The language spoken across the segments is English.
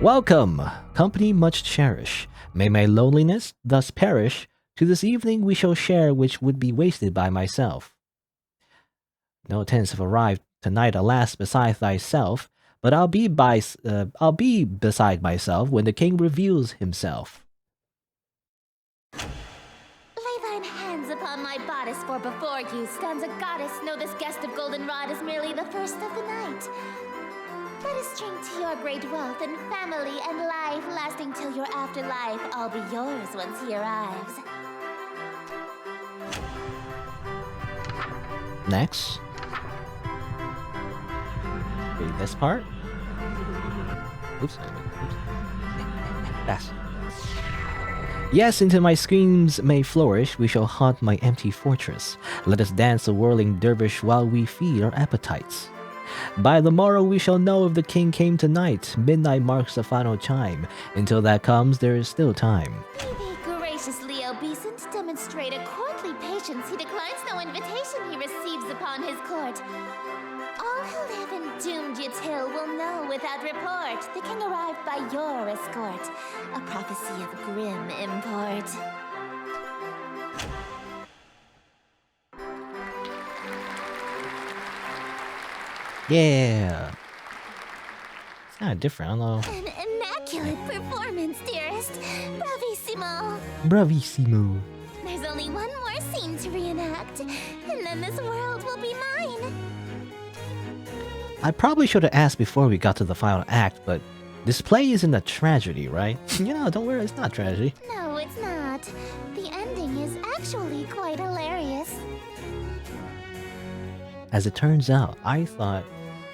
Welcome, company much cherish. May my loneliness thus perish. To this evening we shall share, which would be wasted by myself. No attendants have arrived tonight, alas, beside thyself. But I'll be beside myself when the king reveals himself. Lay thine hands upon my bodice, for before you stands a goddess. Know this guest of goldenrod is merely the first of the night. Let us drink to your great wealth and family and life, lasting till your afterlife. I'll be yours once he arrives. Next. Read this part. Oops. That's. Yes, into my screams may flourish, we shall haunt my empty fortress. Let us dance a whirling dervish while we feed our appetites. By the morrow we shall know if the king came tonight. Midnight marks the final chime. Until that comes, there is still time. Be thee graciously obeisant, demonstrate a courtly patience. He declines no invitation he receives upon his court. All who live in doomed Yatil will know without report. The king arrived by your escort. A prophecy of grim import. Yeah. It's kind of different, I don't know. An immaculate performance, dearest. Bravissimo. Bravissimo. There's only one more scene to reenact, and then this world will be mine. I probably should have asked before we got to the final act, but this play isn't a tragedy, right? Don't worry, it's not a tragedy. No, it's not. The ending is actually quite hilarious. As it turns out, I thought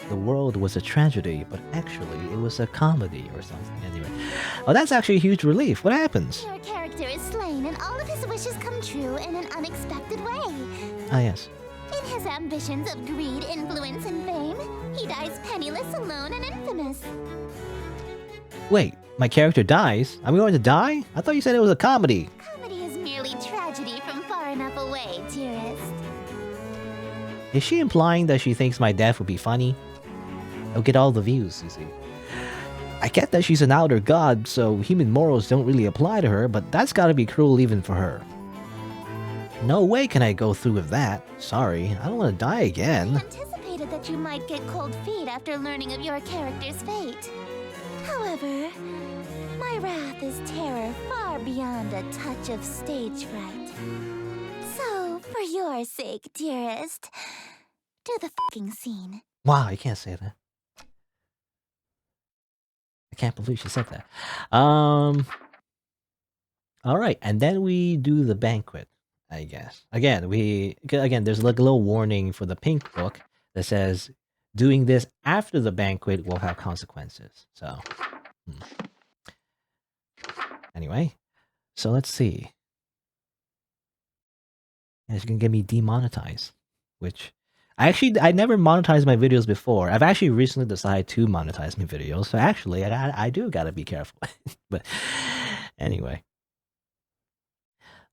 the world was a tragedy, but actually it was a comedy or something. Anyway, oh, that's actually a huge relief. What happens? Your character is slain, and all of his wishes come true in an unexpected way. Ah, yes. In his ambitions of greed, influence, and fame, he dies penniless, alone, and infamous. Wait, my character dies? Are we going to die? I thought you said it was a comedy. Comedy is merely tragedy from far enough away, dearest. Is she implying that she thinks my death would be funny? I'll get all the views, you see. I get that she's an outer god, so human morals don't really apply to her, but that's gotta be cruel even for her. No way can I go through with that. Sorry, I don't want to die again. I anticipated that you might get cold feet after learning of your character's fate. However, my wrath is terror far beyond a touch of stage fright. So, for your sake, dearest, do the fucking scene. Wow, you can't say that. I can't believe she said that. Alright, and then we do the banquet, I guess. Again, there's like a little warning for the pink book that says doing this after the banquet will have consequences. So, anyway, so let's see. And it's gonna get me demonetized, which I never monetized my videos before. I've actually recently decided to monetize my videos, so actually I do gotta be careful. But anyway.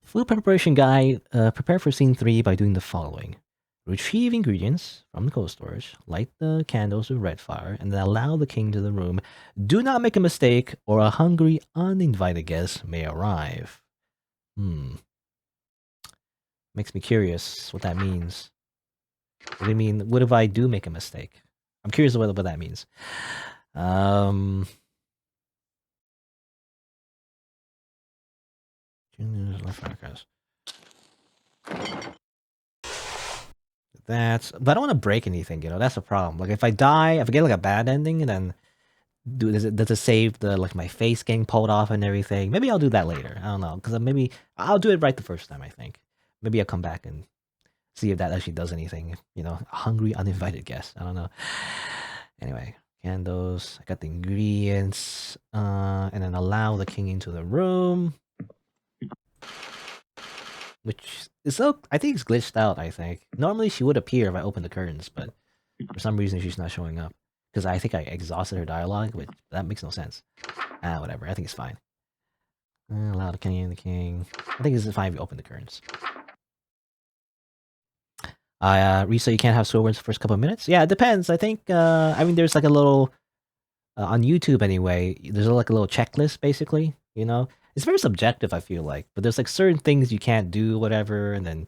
Food preparation guide. Prepare for scene 3 by doing the following. Retrieve ingredients from the cold storage, light the candles with red fire, and then allow the king to the room. Do not make a mistake, or a hungry, uninvited guest may arrive. Makes me curious what that means. What do you mean? What if I do make a mistake? I'm curious what that means. But I don't want to break anything, that's the problem. Like if I die, if I get like a bad ending, and then does it save the my face getting pulled off and everything? Maybe I'll do that later. I don't know, because maybe I'll do it right the first time. I think maybe I'll come back and see if that actually does anything. A hungry, uninvited guest. I don't know. Anyway, candles. I got the ingredients, and then allow the king into the room. Which is I think it's glitched out, I think. Normally she would appear if I open the curtains, but for some reason she's not showing up. Because I think I exhausted her dialogue, which that makes no sense. Whatever, I think it's fine. Allow the king and the king. I think it's fine if you open the curtains. Risa, you can't have sword words the first couple of minutes? Yeah, it depends. I think, there's like a little on YouTube anyway, there's like a little checklist basically. You know, it's very subjective. I feel like, but there's like certain things you can't do, whatever, and then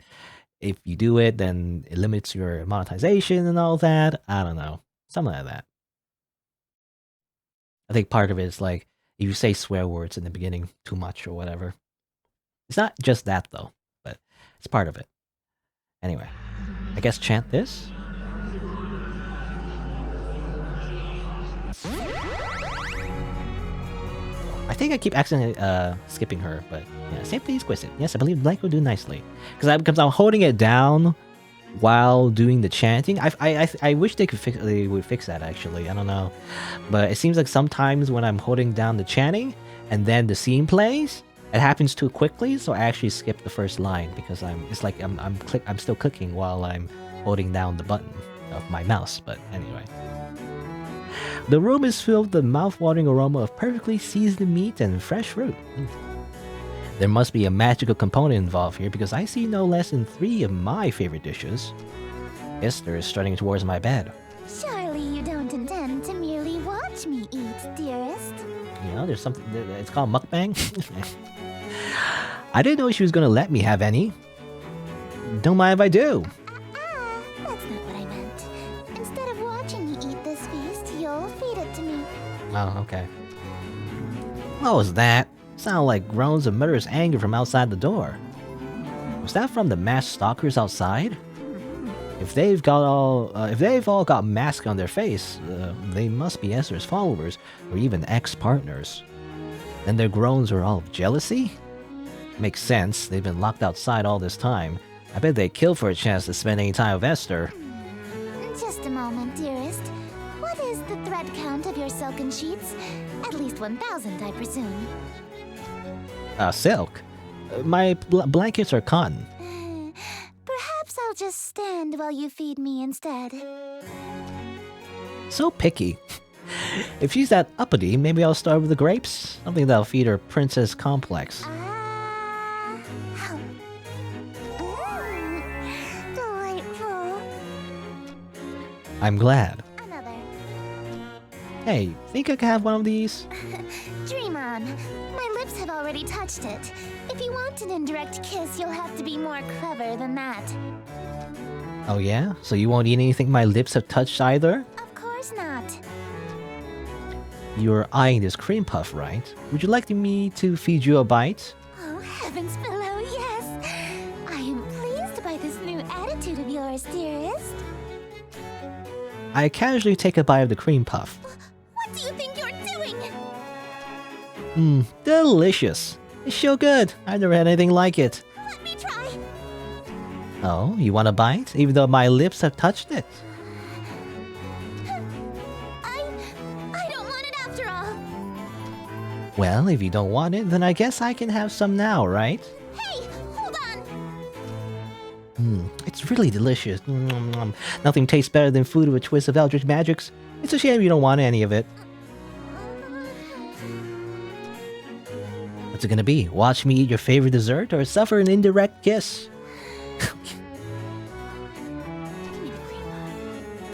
if you do it, then it limits your monetization and all that. I don't know, something like that. I think part of it is like if you say swear words in the beginning too much or whatever. It's not just that though, but it's part of it. Anyway, I guess chant this. I think I keep accidentally skipping her, but yeah, safely exquisite. Yes, I believe Blank will do nicely. Because I'm holding it down while doing the chanting. I wish they would fix that actually. I don't know, but it seems like sometimes when I'm holding down the chanting and then the scene plays, it happens too quickly. So I actually skip the first line because I'm still clicking while I'm holding down the button of my mouse. But anyway. The room is filled with the mouth-watering aroma of perfectly seasoned meat and fresh fruit. There must be a magical component involved here because I see no less than 3 of my favorite dishes. Esther is strutting towards my bed. Surely you don't intend to merely watch me eat, dearest. You know, there's something, it's called mukbang. I didn't know she was going to let me have any. Don't mind if I do. That's not what I meant. Instead of watching me eat this feast, you'll feed it to me. Oh, okay. What was that? Sounded like groans of murderous anger from outside the door. Was that from the masked stalkers outside? If they've all got masks on their face, they must be Esther's followers, or even ex-partners. Then their groans are all of jealousy? Makes sense, they've been locked outside all this time. I bet they'd kill for a chance to spend any time with Esther. Just a moment, dearest. What is the thread count of your silken sheets? At least 1,000, I presume. Silk? My blankets are cotton. Perhaps I'll just stand while you feed me instead. So picky. If she's that uppity, maybe I'll start with the grapes? Something that'll feed her princess complex. Delightful. I'm glad. Another. Hey, think I could have one of these? Dream on. My lips have already touched it. If you want an indirect kiss, you'll have to be more clever than that. Oh yeah? So you won't eat anything my lips have touched either? Of course not. You're eyeing this cream puff, right? Would you like me to feed you a bite? Oh, heavens below, yes! I am pleased by this new attitude of yours, dearest. I casually take a bite of the cream puff. What do you think you're doing? Delicious. It's so good. I've never had anything like it. Let me try. Oh, you want a bite? Even though my lips have touched it? I don't want it after all. Well, if you don't want it, then I guess I can have some now, right? Hey, hold on. It's really delicious. Nothing tastes better than food with a twist of Eldritch magics. It's a shame you don't want any of it. What's it gonna be? Watch me eat your favorite dessert or suffer an indirect kiss?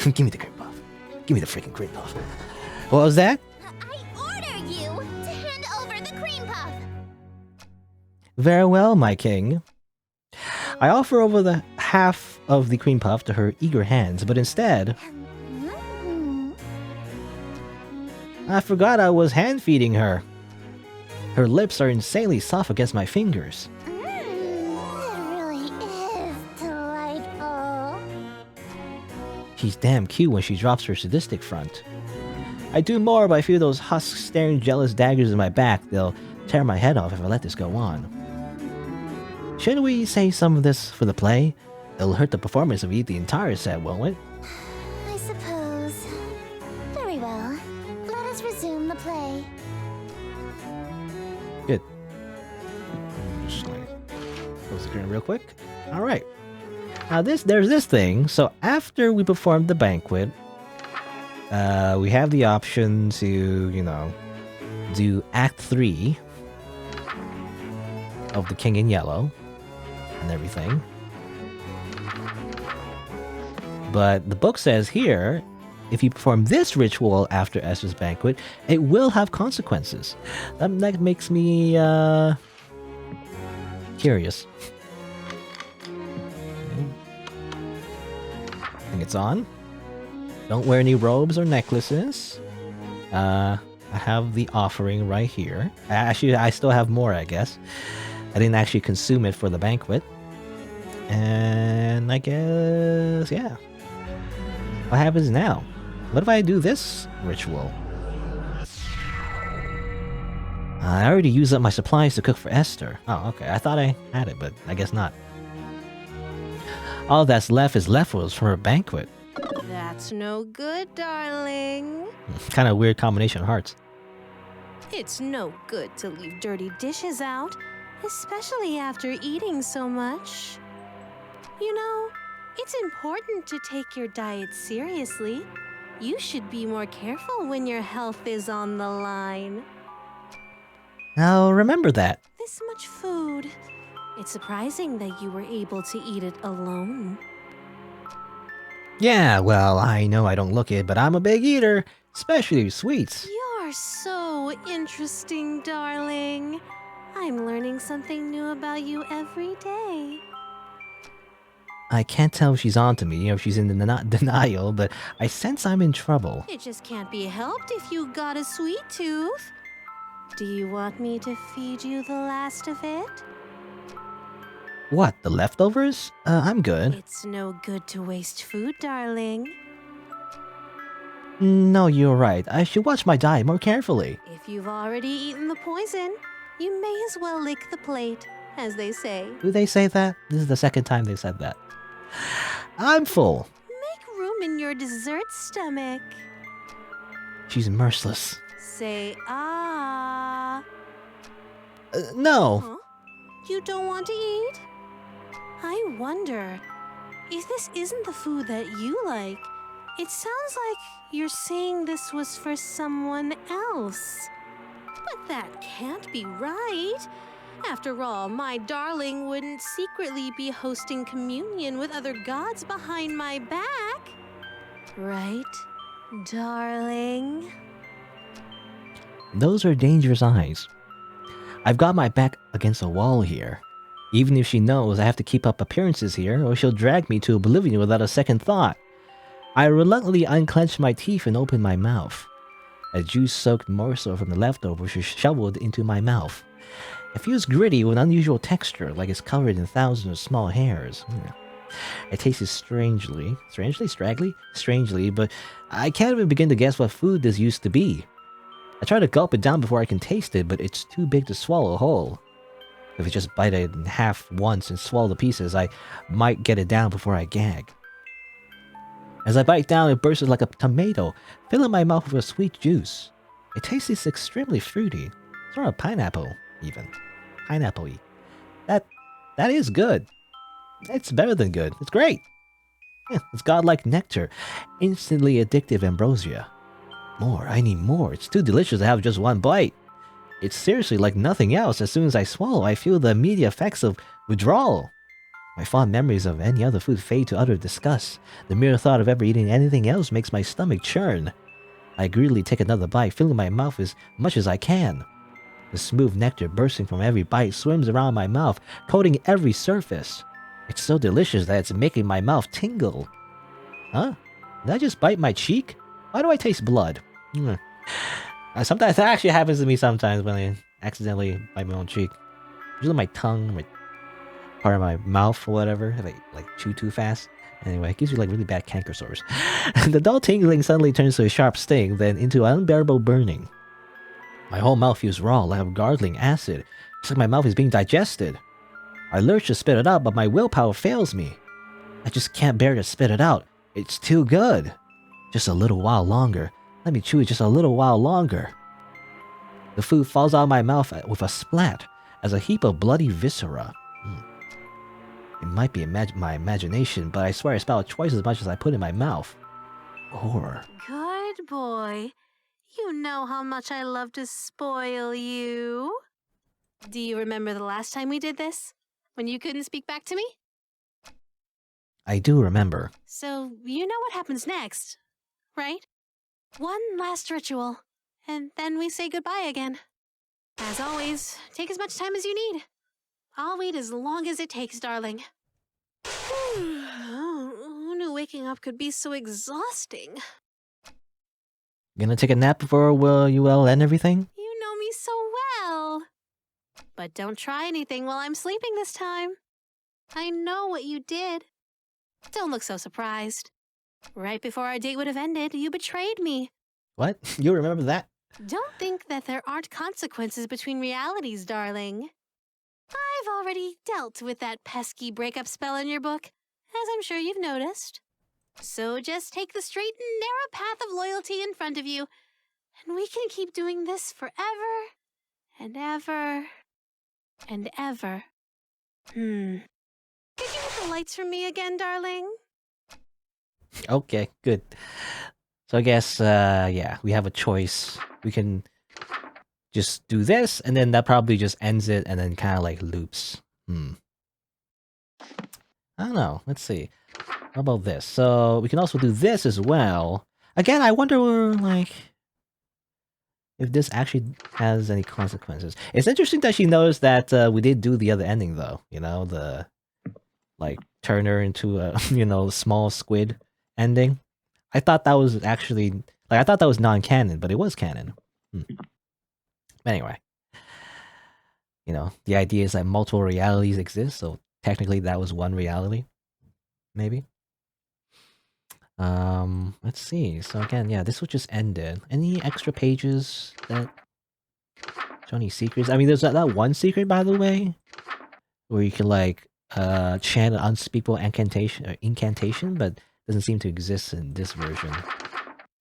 Give me the cream puff. Give me the freaking cream puff. What was that? I order you to hand over the cream puff. Very well, my king. I offer over the half of the cream puff to her eager hands, but instead... I forgot I was hand-feeding her. Her lips are insanely soft against my fingers. It really is delightful. She's damn cute when she drops her sadistic front. I do more, but I feel those husks staring jealous daggers in my back. They'll tear my head off if I let this go on. Shouldn't we save some of this for the play? It'll hurt the performance if we eat the entire set, won't it? I suppose. Very well. Let us resume the play. Good. Just gonna close the screen real quick. Alright. Now there's this thing. So after we perform the banquet, we have the option to, you know, do Act 3 of The King in Yellow and everything. But the book says here, If you perform this ritual after Esther's banquet, it will have consequences. That makes me curious. I think it's on. Don't wear any robes or necklaces. I have the offering right here. Actually, I still have more, I guess. I didn't actually consume it for the banquet. And I guess, yeah. What happens now? What if I do this ritual? I already used up my supplies to cook for Esther. Oh, okay. I thought I had it, but I guess not. All that's left is leftovers from her banquet. That's no good, darling. Kind of weird combination of hearts. It's no good to leave dirty dishes out, especially after eating so much. You know, it's important to take your diet seriously. You should be more careful when your health is on the line. Now remember that. This much food. It's surprising that you were able to eat it alone. Yeah, well, I know I don't look it, but I'm a big eater, especially sweets. You're so interesting, darling. I'm learning something new about you every day. I can't tell if she's onto me or if she's in denial, but I sense I'm in trouble. It just can't be helped if you got a sweet tooth. Do you want me to feed you the last of it? What, the leftovers? I'm good. It's no good to waste food, darling. No, you're right. I should watch my diet more carefully. If you've already eaten the poison, you may as well lick the plate, as they say. Do they say that? This is the second time they said that. I'm full. Make room in your dessert stomach. She's merciless. Say ah. No. Huh? You don't want to eat? I wonder if this isn't the food that you like. It sounds like you're saying this was for someone else. But that can't be right. After all, my darling wouldn't secretly be hosting communion with other gods behind my back. Right, darling? Those are dangerous eyes. I've got my back against a wall here. Even if she knows I have to keep up appearances here, or she'll drag me to oblivion without a second thought. I reluctantly unclench my teeth and open my mouth. A juice-soaked morsel from the leftovers is shoveled into my mouth. It feels gritty with unusual texture, like it's covered in thousands of small hairs. It tastes strangely, but I can't even begin to guess what food this used to be. I try to gulp it down before I can taste it, but it's too big to swallow whole. If I just bite it in half once and swallow the pieces, I might get it down before I gag. As I bite down, it bursts like a tomato, filling my mouth with a sweet juice. It tastes extremely fruity, sort of pineapple, even. Pineapple-y. That is good. It's better than good. It's great. Yeah, it's godlike nectar, instantly addictive ambrosia. More, I need more. It's too delicious to have just one bite. It's seriously like nothing else. As soon as I swallow, I feel the immediate effects of withdrawal. My fond memories of any other food fade to utter disgust. The mere thought of ever eating anything else makes my stomach churn. I greedily take another bite, filling my mouth as much as I can. The smooth nectar bursting from every bite swims around my mouth, coating every surface. It's so delicious that it's making my mouth tingle. Huh? Did I just bite my cheek? Why do I taste blood? Sometimes that actually happens to me sometimes when I accidentally bite my own cheek. Usually my tongue, my part of my mouth or whatever, if I like chew too fast. Anyway, it gives you like really bad canker sores. The dull tingling suddenly turns to a sharp sting, then into unbearable burning. My whole mouth feels raw, like a gargling acid. It's like my mouth is being digested. I lurch to spit it out, but my willpower fails me. I just can't bear to spit it out. It's too good. Just a little while longer. Let me chew it just a little while longer. The food falls out of my mouth with a splat, as a heap of bloody viscera. It might be my imagination, but I swear I smelled twice as much as I put in my mouth. Horror. Good boy. You know how much I love to spoil you. Do you remember the last time we did this? When you couldn't speak back to me? I do remember. So, you know what happens next, right? One last ritual, and then we say goodbye again. As always, take as much time as you need. I'll wait as long as it takes, darling. Who knew waking up could be so exhausting? Gonna take a nap before you end everything? You know me so well. But don't try anything while I'm sleeping this time. I know what you did. Don't look so surprised. Right before our date would have ended, you betrayed me. What? You remember that? Don't think that there aren't consequences between realities, darling. I've already dealt with that pesky breakup spell in your book, as I'm sure you've noticed. So just take the straight and narrow path of loyalty in front of you, and we can keep doing this forever and ever and ever. Could you hit the lights for me again, darling? Okay, good. So I guess, yeah, we have a choice. We can just do this, and then that probably just ends it, and then kind of like loops. I don't know. Let's see. How about this? So we can also do this as well. Again, I wonder, like, if this actually has any consequences. It's interesting that she knows that we did do the other ending, though. You know, the, like, turn her into a, small squid ending. I thought that was actually, like, I thought that was non-canon, but it was canon. Anyway. The idea is that multiple realities exist, so technically that was one reality. Maybe. Let's see. So again, yeah, this will just end it. Any extra pages that show any secrets? I mean, there's that one secret, by the way, where you can like chant an unspeakable incantation, but doesn't seem to exist in this version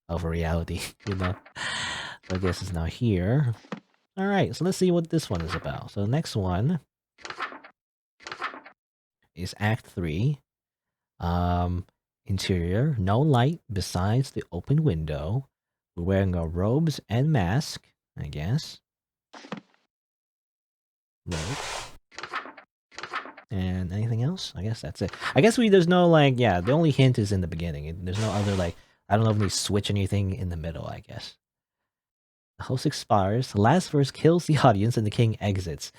of a reality. So I guess it's now here. All right, so let's see what this one is about. So the next one is Act 3. Interior, no light besides the open window. We're wearing our robes and mask, I guess. Right. And anything else? I guess that's it. I guess there's no, like, yeah, the only hint is in the beginning. There's no other, like, I don't know if they switch anything in the middle, I guess. The host expires, the last verse kills the audience, and the king exits.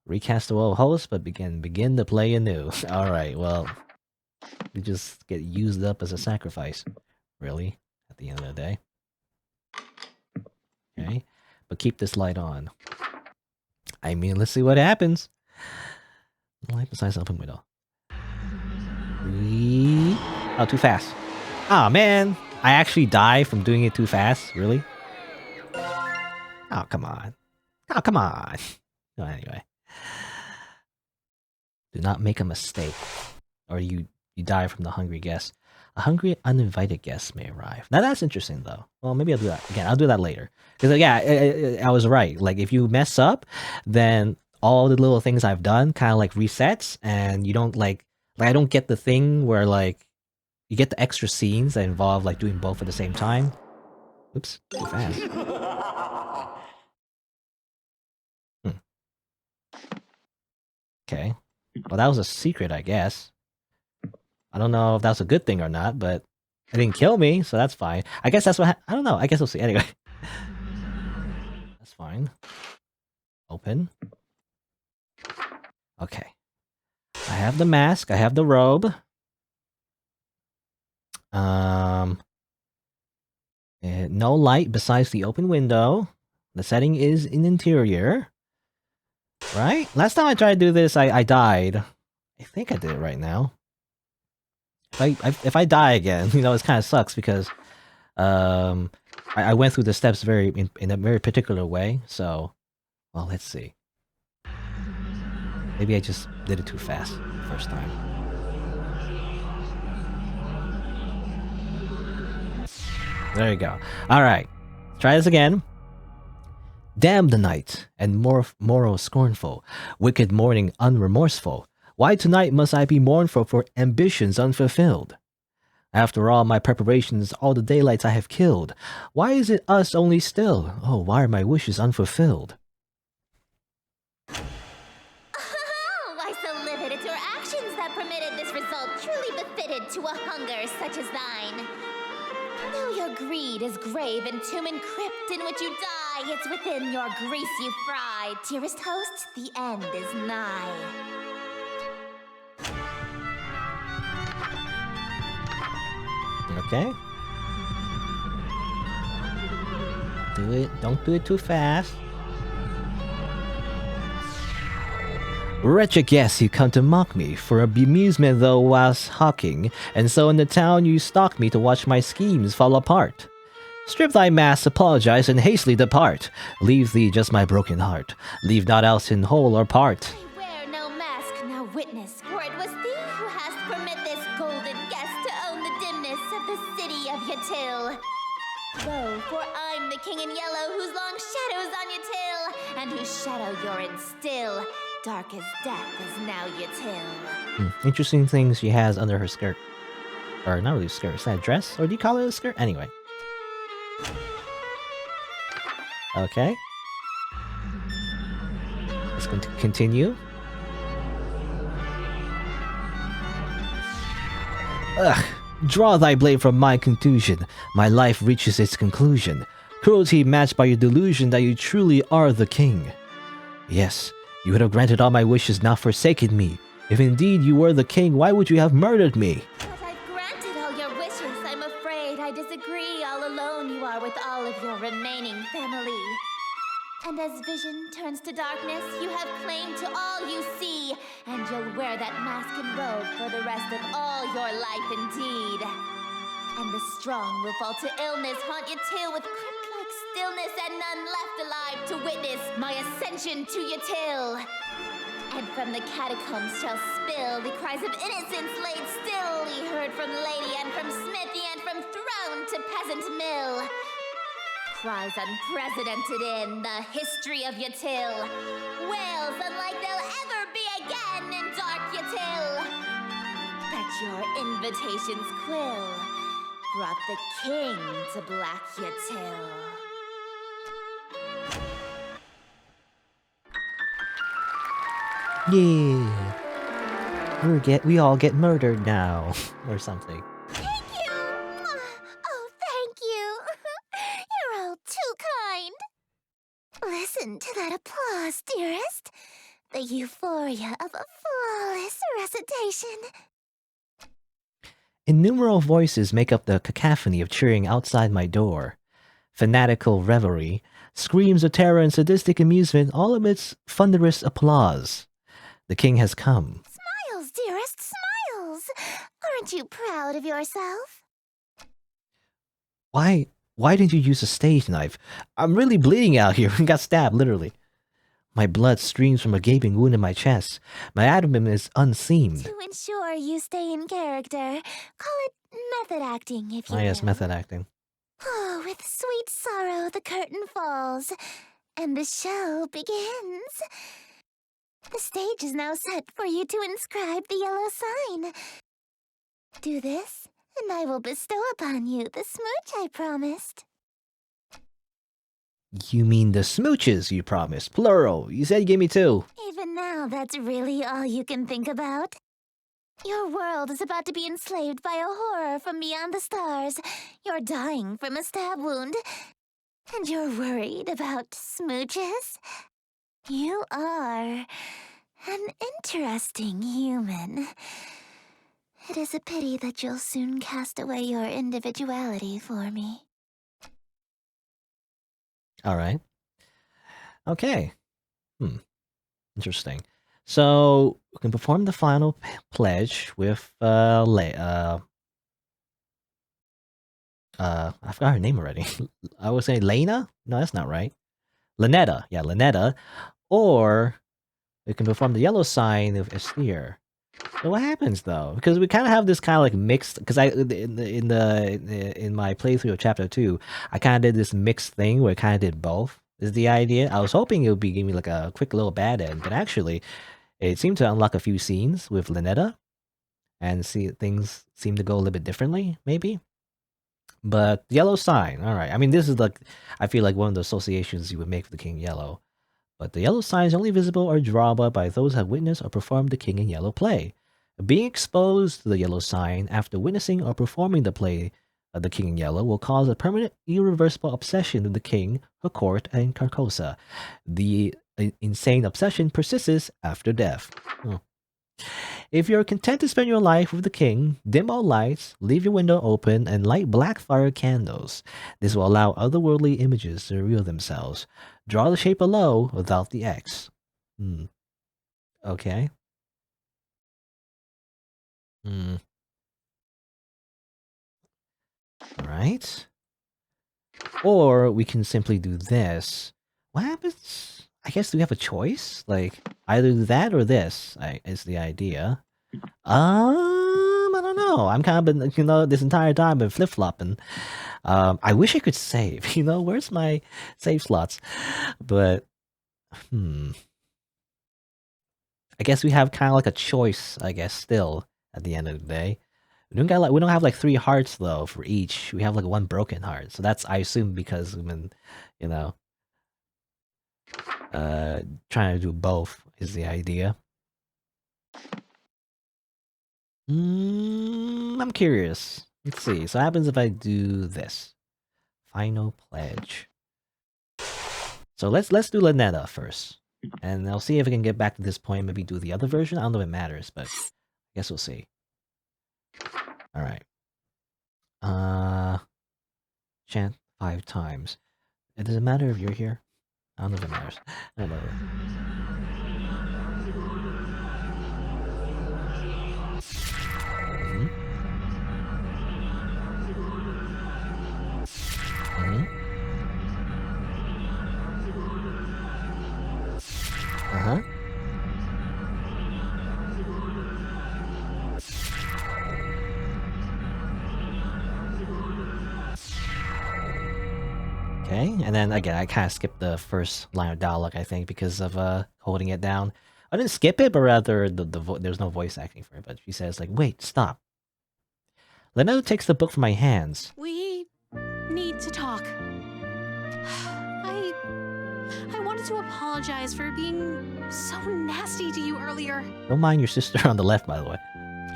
Recast the old host, but begin to play anew. Alright, well, we just get used up as a sacrifice, really, at the end of the day. Okay, but keep this light on. I mean, let's see what happens. Light besides the open window. Oh, too fast. Oh, man. I actually die from doing it too fast? Really? Oh, come on. Oh, come on. Oh, anyway. Do not make a mistake, or you die from the hungry guest. A hungry, uninvited guest may arrive. Now that's interesting, though. Well, maybe I'll do that again. I'll do that later. Because, yeah, I was right. Like, if you mess up, then all the little things I've done kind of like resets, and you don't like I don't get the thing where like you get the extra scenes that involve like doing both at the same time. Oops, too fast. Okay. Well, that was a secret, I guess. I don't know if that's a good thing or not, but it didn't kill me, so that's fine. I guess that's what I don't know. I guess we'll see. Anyway. That's fine. Open. Okay. I have the mask. I have the robe. No light besides the open window. The setting is in interior. Right? Last time I tried to do this, I died. I think I did it right now. If I die again, it kind of sucks because I went through the steps in a very particular way. So, well, let's see. Maybe I just did it too fast the first time. There you go. All right, try this again. Damn the night and morrow scornful, wicked morning unremorseful. Why tonight must I be mournful for ambitions unfulfilled? After all my preparations, all the daylights I have killed. Why is it us only still? Oh, why are my wishes unfulfilled? Why so livid? It's your actions that permitted this result, truly befitted to a hunger such as thine. Though your deed is grave and tomb and crypt in which you die. It's within your grease you fry. Dearest host, the end is nigh. Okay. Do it. Don't do it too fast. Wretched guests, you come to mock me for a bemusement though whilst hawking, and so in the town you stalk me to watch my schemes fall apart. Strip thy mask, apologize, and hastily depart. Leave thee just my broken heart. Leave naught else in whole or part. I wear no mask, now witness, for it was thee who hast permit this golden guest to own the dimness of the city of Yatil. Lo, for I'm the king in yellow, whose long shadow's on Yatil, and whose shadow you're in still. Dark as death is now Yatil. Interesting things she has under her skirt. Or not really skirt, is that a dress? Or do you call it a skirt? Anyway. Okay. Let's continue. Ugh! Draw thy blade from my contusion. My life reaches its conclusion. Cruelty matched by your delusion that you truly are the king. Yes, you would have granted all my wishes, not forsaken me. If indeed you were the king, why would you have murdered me? But I've granted all your wishes. I'm afraid I disagree. All alone you are with all of your remaining family. And as vision turns to darkness, you have claim to all you see. And you'll wear that mask and robe for the rest of all your life indeed. And the strong will fall to illness, haunt you till with crypt-like stillness, and none left alive to witness my ascension to Yatil. And from the catacombs shall spill the cries of innocence laid still, ye heard from lady and from smithy and from throne to peasant mill. Cries unprecedented in the history of Yatil. Wails unlike they'll ever be again in dark Yatil. That your invitations quill brought the king to black Yatil. Yeah. We all get murdered now. Or something. Thank you! Oh, thank you! You're all too kind! Listen to that applause, dearest. The euphoria of a flawless recitation. Innumerable voices make up the cacophony of cheering outside my door. Fanatical revelry, screams of terror and sadistic amusement, all amidst thunderous applause. The king has come. Smiles, dearest, smiles! Aren't you proud of yourself? Why didn't you use a stage knife? I'm really bleeding out here. Got stabbed, literally. My blood streams from a gaping wound in my chest. My abdomen is unseamed. To ensure you stay in character, call it method acting, if you Ah, yes, will. method acting. Oh, with sweet sorrow the curtain falls, and the show begins. The stage is now set for you to inscribe the yellow sign. Do this, and I will bestow upon you the smooch I promised. You mean the smooches you promised? Plural. You said you gave me 2. Even now, that's really all you can think about. Your world is about to be enslaved by a horror from beyond the stars. You're dying from a stab wound. And you're worried about smooches? You are an interesting human. It is a pity that you'll soon cast away your individuality for me. Alright. Okay. Interesting. So, we can perform the final pledge with, I forgot her name already. I would say Lena? No, that's not right. Ln'eta. Yeah, Ln'eta. Or, we can perform the yellow sign of Esther. So what happens though? Because we kind of have this kind of like mixed. Because in my playthrough of chapter 2, I kind of did this mixed thing where I kind of did both. Is the idea? I was hoping it would be giving me like a quick little bad end, but actually, it seemed to unlock a few scenes with Ln'eta, and see things seem to go a little bit differently, maybe. But yellow sign, all right. I mean, this is like I feel like one of the associations you would make with the King in Yellow. But the yellow sign is only visible or drawable by those who have witnessed or performed the King in Yellow play. Being exposed to the yellow sign after witnessing or performing the play the king in yellow, will cause a permanent, irreversible obsession with the king, her court, and Carcosa. The insane obsession persists after death. Oh. If you're content to spend your life with the king, dim all lights, leave your window open, and light black fire candles. This will allow otherworldly images to reveal themselves. Draw the shape below without the X. Okay. Alright. Or we can simply do this. What happens? I guess we have a choice? Like, either that or this is the idea. I don't know. I'm kind of been, this entire time been flip-flopping. I wish I could save. Where's my save slots? But, I guess we have kind of like a choice, I guess, still, at the end of the day. We don't have like 3 hearts though for each. We have like 1 broken heart. So that's, I assume, because we've been, trying to do both is the idea. I'm curious. Let's see. So what happens if I do this? Final pledge. So let's do Ln'eta first. And I'll see if I can get back to this point, maybe do the other version. I don't know if it matters, but I guess we'll see. Alright. Chant 5 times. It doesn't matter if you're here. I don't know if it matters. I don't know. Uh-huh. Okay, and then again, I kind of skipped the first line of dialogue, I think, because of holding it down. I didn't skip it, but rather there's no voice acting for it. But she says, like, wait, stop. Ln'eta takes the book from my hands. We need to talk. I wanted to apologize for being so nasty to you earlier. Don't mind your sister on the left, by the way.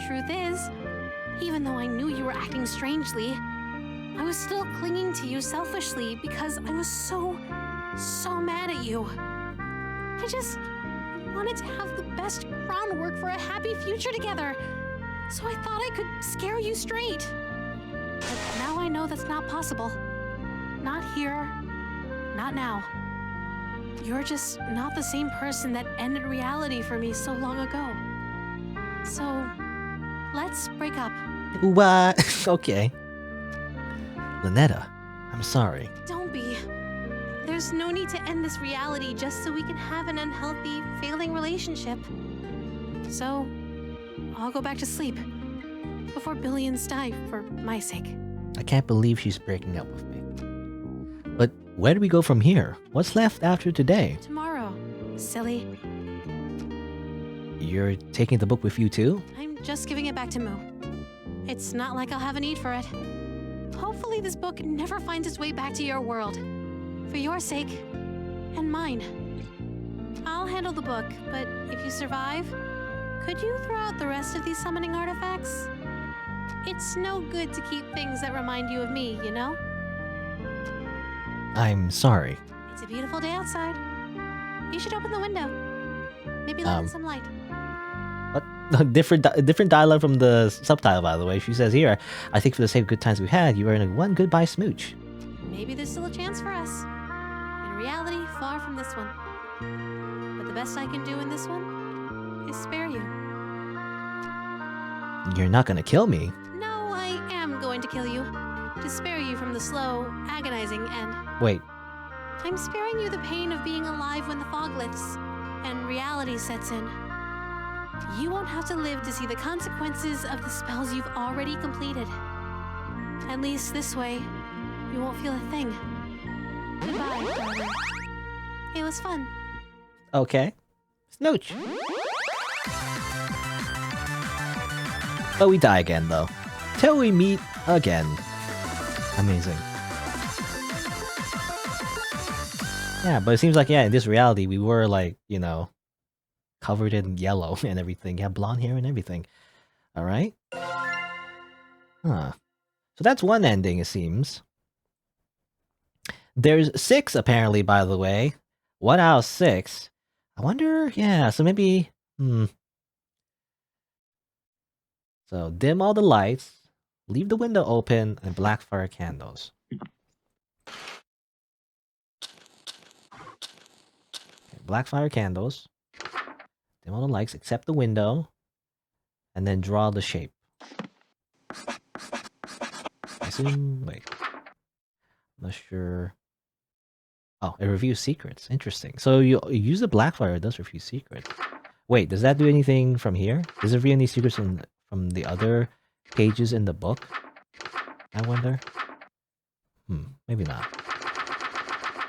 Truth is, even though I knew you were acting strangely, I was still clinging to you selfishly because I was so mad at you. I just wanted to have the best groundwork for a happy future together, so I thought I could scare you straight. But now I know that's not possible. Not here, not now. You're just not the same person that ended reality for me so long ago. So, let's break up. What? Okay. Ln'eta, I'm sorry. Don't be. There's no need to end this reality just so we can have an unhealthy, failing relationship. So, I'll go back to sleep before billions die for my sake. I can't believe she's breaking up with me. But where do we go from here? What's left after today? Tomorrow, silly. You're taking the book with you too? I'm just giving it back to Moo. It's not like I'll have a need for it. Hopefully this book never finds its way back to your world. For your sake, and mine. I'll handle the book, but if you survive, could you throw out the rest of these summoning artifacts? It's no good to keep things that remind you of me, you know? I'm sorry. It's a beautiful day outside. You should open the window. Maybe let in some light. What? different dialogue from the subtitle, by the way. She says here, I think for the sake of good times we've had, you are in a one goodbye smooch. Maybe there's still a chance for us. In reality, far from this one. But the best I can do in this one is spare you. You're not gonna kill me. No, I am going to kill you. To spare you from the slow, agonizing end. Wait. I'm sparing you the pain of being alive when the fog lifts and reality sets in. You won't have to live to see the consequences of the spells you've already completed. At least this way, you won't feel a thing. Goodbye, darling. It was fun. Okay. Smooch. But we die again, though. Till we meet again. Amazing. Yeah, but it seems like, in this reality, we were like, covered in yellow and everything. You have blonde hair and everything. Alright? Huh. So that's one ending, it seems. There's 6, apparently, by the way. 1 out of 6. I wonder, yeah, so maybe... So, dim all the lights, leave the window open, and black fire candles. Okay, black fire candles. Dim all the lights, except the window. And then draw the shape. I assume... Wait. I'm not sure... Oh, it reviews secrets. Interesting. So you use the black fire, it does review secrets. Wait, does that do anything from here? Does it reveal any secrets from the other pages in the book? I wonder. Maybe not.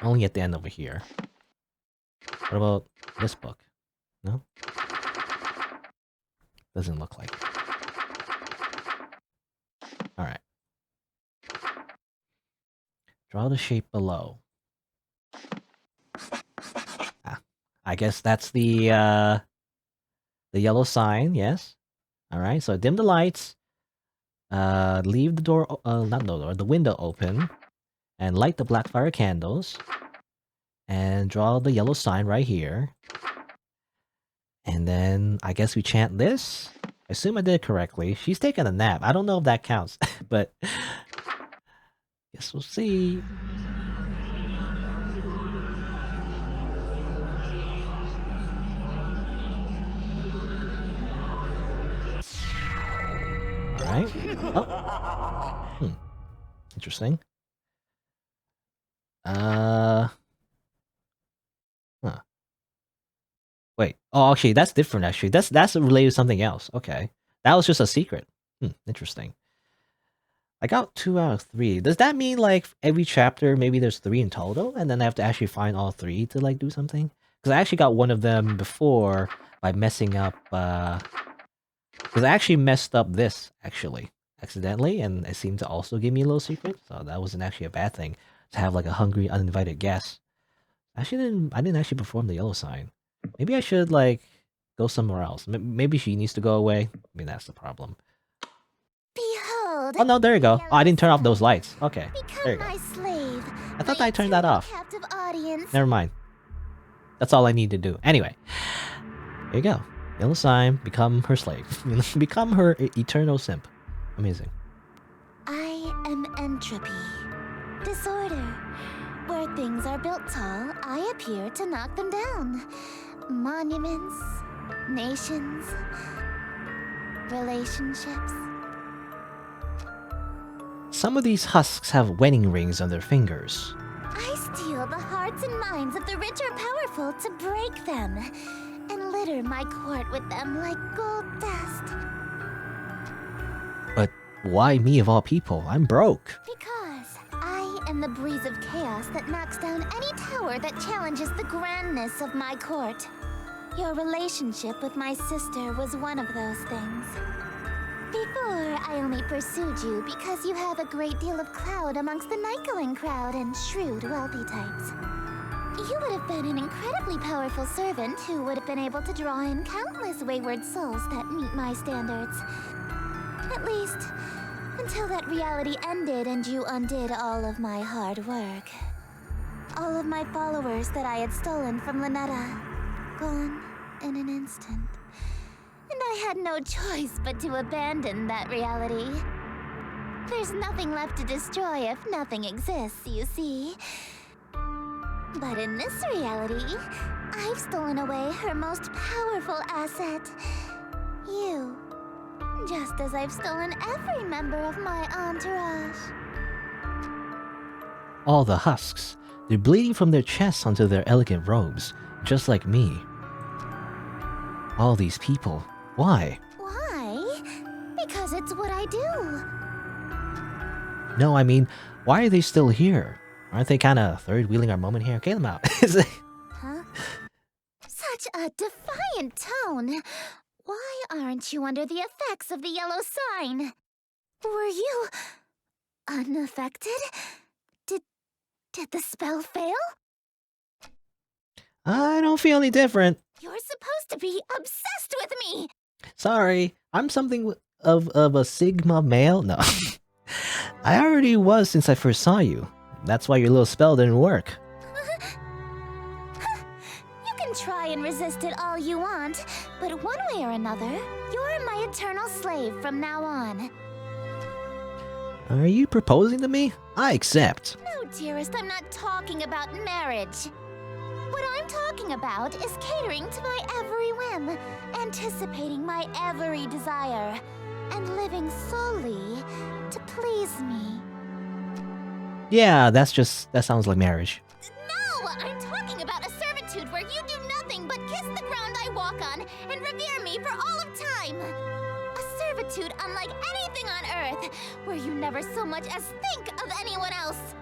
Only at the end over here. What about this book? No? Doesn't look like it. Alright. Draw the shape below. I guess that's the yellow sign, yes. Alright, so dim the lights. Leave the door, not the door, the window open. And light the black fire candles. And draw the yellow sign right here. And then, I guess we chant this? I assume I did it correctly. She's taking a nap. I don't know if that counts, but... guess we'll see. Alright. Oh. Interesting. Huh. Wait. Oh, actually, that's different, actually. That's related to something else. Okay. That was just a secret. Interesting. I got 2 out of 3. Does that mean, like, every chapter, maybe there's 3 in total? And then I have to actually find all 3 to, like, do something? Because I actually got one of them before by messing up, because I actually messed up this, actually, accidentally, and it seemed to also give me a little secret, so that wasn't actually a bad thing, to have, like, a hungry, uninvited guest. I didn't actually perform the yellow sign. Maybe I should, like, go somewhere else. Maybe she needs to go away. I mean, that's the problem. Behold. Oh, no, there you go. Oh, I didn't turn off those lights. Okay, there you go. My slave. I thought I turned that off. Captive audience. Never mind. That's all I need to do. Anyway, there you go. Yellow sign, become her slave. Become her eternal simp. Amazing. I am entropy. Disorder. Where things are built tall, I appear to knock them down. Monuments, nations, relationships. Some of these husks have wedding rings on their fingers. I steal the hearts and minds of the rich or powerful to break them, and litter my court with them like gold dust. But why me of all people? I'm broke. Because I am the breeze of chaos that knocks down any tower that challenges the grandness of my court. Your relationship with my sister was one of those things. Before, I only pursued you because you have a great deal of clout amongst the night-going crowd and shrewd, wealthy types. You would have been an incredibly powerful servant who would have been able to draw in countless wayward souls that meet my standards. At least, until that reality ended and you undid all of my hard work. All of my followers that I had stolen from Ln'eta, gone in an instant. And I had no choice but to abandon that reality. There's nothing left to destroy if nothing exists, you see. But in this reality, I've stolen away her most powerful asset. You. Just as I've stolen every member of my entourage. All the husks. They're bleeding from their chests onto their elegant robes, just like me. All these people. Why? Why? Because it's what I do. No, I mean, why are they still here? Aren't they kind of third-wheeling our moment here? Get them out. Huh? Such a defiant tone. Why aren't you under the effects of the yellow sign? Were you unaffected? Did the spell fail? I don't feel any different. You're supposed to be obsessed with me. Sorry, I'm something of a Sigma male. No. I already was since I first saw you. That's why your little spell didn't work. You can try and resist it all you want, but one way or another, you're my eternal slave from now on. Are you proposing to me? I accept. No, dearest, I'm not talking about marriage. What I'm talking about is catering to my every whim, anticipating my every desire, and living solely to please me. Yeah, that sounds like marriage. No, I'm talking about a servitude where you do nothing but kiss the ground I walk on and revere me for all of time. A servitude unlike anything on Earth, where you never so much as think of anyone else.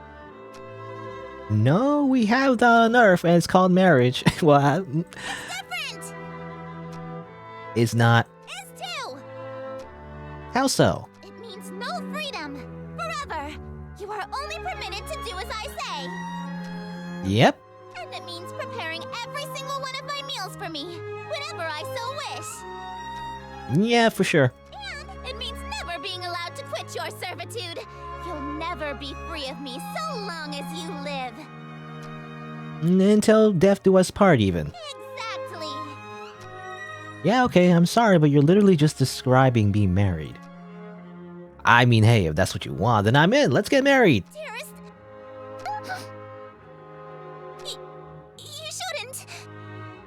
No, we have that on Earth, and it's called marriage. Well, Different! it's not. Is too! How so? It means no freedom. Forever. You are only permitted to do as I say. Yep. And it means preparing every single one of my meals for me, whenever I so wish. Yeah, for sure. And it means never being allowed to quit your servitude. You'll never be free of me so long as you live. Until death do us part, even. Exactly. Yeah, okay, I'm sorry, but you're literally just describing being married. I mean, hey, if that's what you want, then I'm in. Let's get married. Dearest. You shouldn't.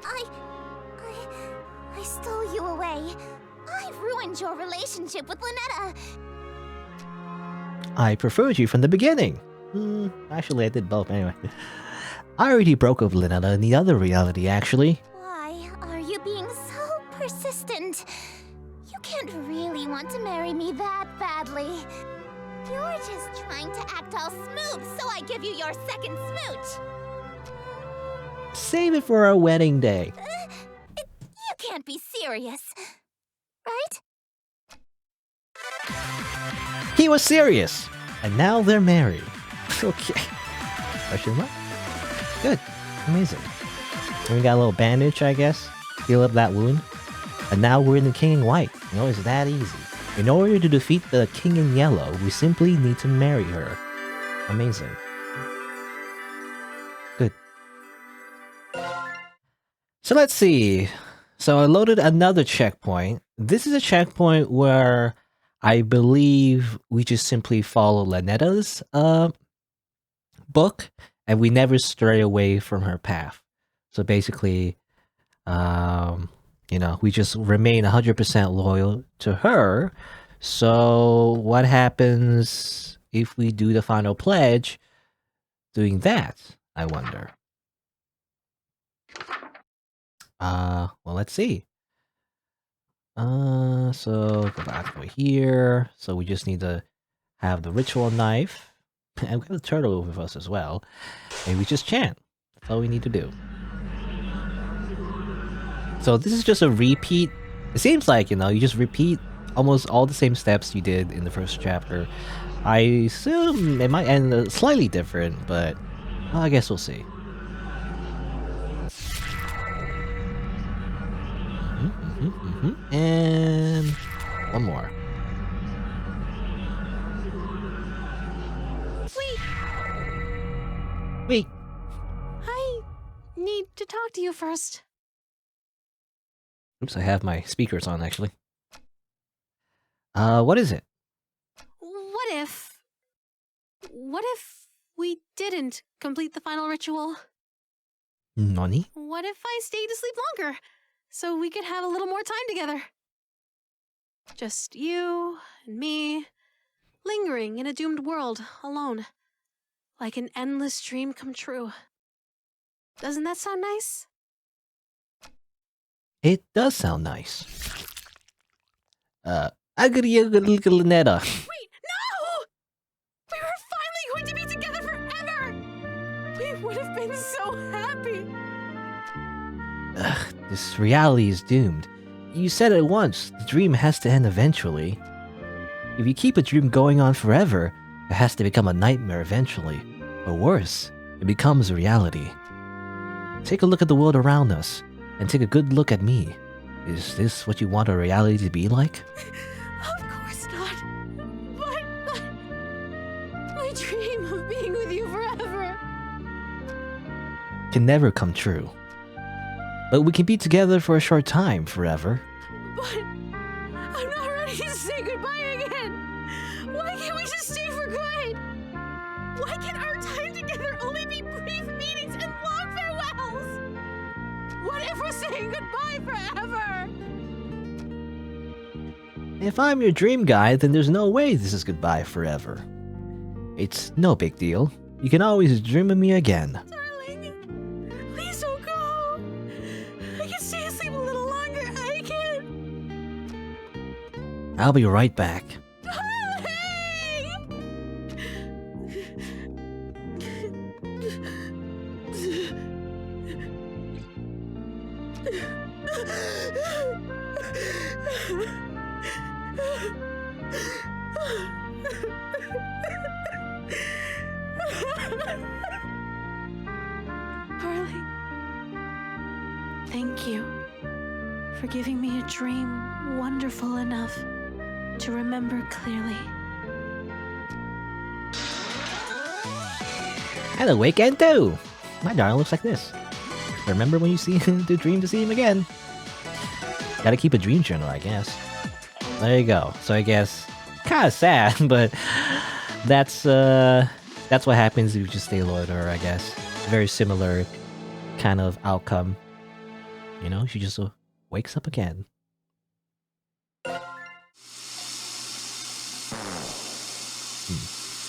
I stole you away. I ruined your relationship with Ln'eta. I preferred you from the beginning. Actually, I did both anyway. I already broke up Ln'eta in the other reality, actually. Why are you being so persistent? You can't really want to marry me that badly. You're just trying to act all smooth, so I give you your second smooch. Save it for our wedding day. You can't be serious, right? He was serious, and now they're married. Okay. Question mark? Good. Amazing. And we got a little bandage, I guess. Heal up that wound. And now we're in the King in White. You know, it's that easy. In order to defeat the King in Yellow, we simply need to marry her. Amazing. Good. So let's see. So I loaded another checkpoint. This is a checkpoint where I believe we just simply follow Ln'eta's book, and we never stray away from her path. So basically, you know, we just remain 100% loyal to her. So what happens if we do the final pledge doing that, I wonder? Well, let's see. So go back over here. So we just need to have the ritual knife. And we got the turtle with us as well. And we just chant. That's all we need to do. So this is just a repeat. It seems like, you know, you just repeat almost all the same steps you did in the first chapter. I assume it might end slightly different, but well, I guess we'll see. And one more. Wait. I need to talk to you first. Oops, I have my speakers on actually. What is it? What if we didn't complete the final ritual? Nani? What if I stayed to sleep longer, so we could have a little more time together? Just you and me, lingering in a doomed world, alone. Like an endless dream come true. Doesn't that sound nice? It does sound nice. I could look at Ln'eta. Wait, no! We were finally going to be together forever! We would have been so happy! Ugh, this reality is doomed. You said it once, the dream has to end eventually. If you keep a dream going on forever, it has to become a nightmare eventually. Or worse, it becomes a reality. Take a look at the world around us, and take a good look at me. Is this what you want our reality to be like? Of course not. But can never come true. But we can be together for a short time, forever. But I'm not ready to say goodbye again. Why can't we just stay for good? Why can our time together only be brief meetings and long farewells? What if we're saying goodbye forever? If I'm your dream guy, then there's no way this is goodbye forever. It's no big deal. You can always dream of me again. Darling, please don't go. I can stay asleep a little longer. I can. I'll be right back. Darling, thank you for giving me a dream wonderful enough to remember clearly. And a weekend too! My darling looks like this. Remember when you see him to dream to see him again? Gotta keep a dream journal, I guess. There you go. So I guess kinda sad, but that's what happens if you just stay loyal to her, I guess. Very similar kind of outcome. You know, she just wakes up again.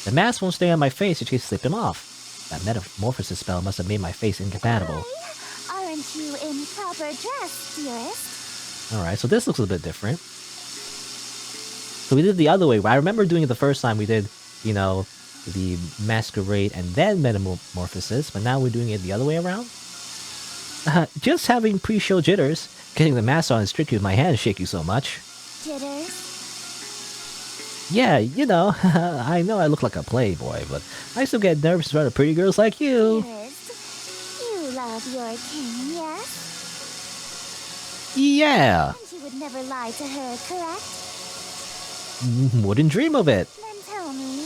The mask won't stay on my face, so she slip him off. That metamorphosis spell must have made my face incompatible. Hi. Aren't you in proper dress, dearest? Alright, so this looks a bit different. So we did the other way. I remember doing it the first time we did, you know, the masquerade and then metamorphosis, but now we're doing it the other way around? Just having pre-show jitters. Getting the mask on is tricky with my hands shaking so much. Jitters? Yeah, you know, I know I look like a playboy, but I still get nervous in front of pretty girls like you. Dearest, you love your king, yes? Yeah! And you would never lie to her, correct? Wouldn't dream of it. Then tell me,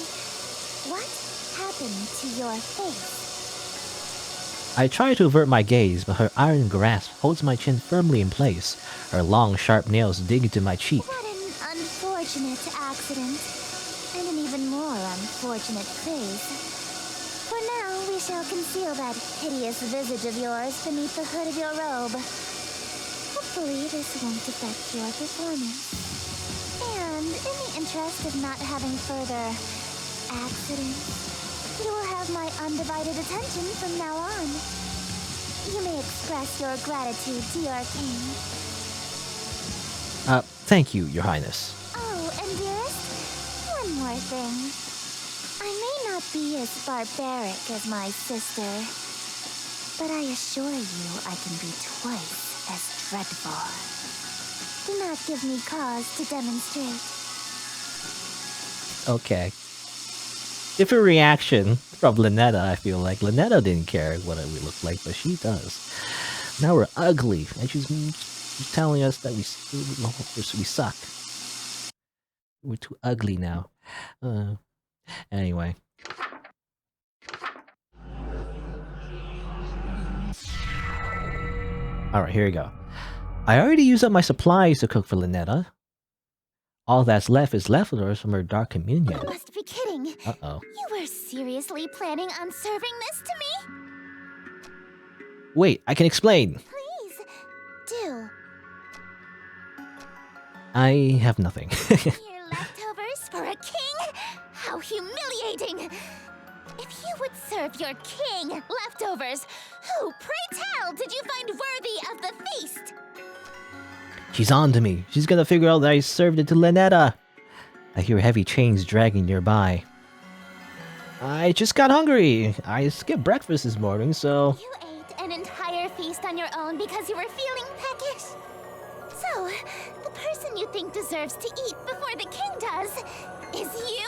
what happened to your face? I try to avert my gaze, but her iron grasp holds my chin firmly in place. Her long, sharp nails dig into my cheek. What an unfortunate accident, and an even more unfortunate face. For now, we shall conceal that hideous visage of yours beneath the hood of your robe. Hopefully, this won't affect your performance. And in the interest of not having further accidents, you will have my undivided attention from now on. You may express your gratitude to your king. Thank you, Your Highness. Oh, and dearest, one more thing. I may not be as barbaric as my sister, but I assure you I can be twice as dreadful. Do not give me cause to demonstrate. Okay. Different reaction from Ln'eta, I feel like. Ln'eta didn't care what we look like, but she does. Now we're ugly, and she's telling us that we suck. We're too ugly now. Anyway. Alright, here we go. I already used up my supplies to cook for Ln'eta. All that's left is leftovers from her dark communion. You must be kidding. Uh-oh. You were seriously planning on serving this to me? Wait, I can explain. Please, do. I have nothing. Mere leftovers for a king? How humiliating! If you would serve your king leftovers, who, pray tell, did you find worthy of the feast? She's on to me. She's gonna figure out that I served it to Ln'eta. I hear heavy chains dragging nearby. I just got hungry. I skipped breakfast this morning, so... You ate an entire feast on your own because you were feeling peckish? So, the person you think deserves to eat before the king does is you?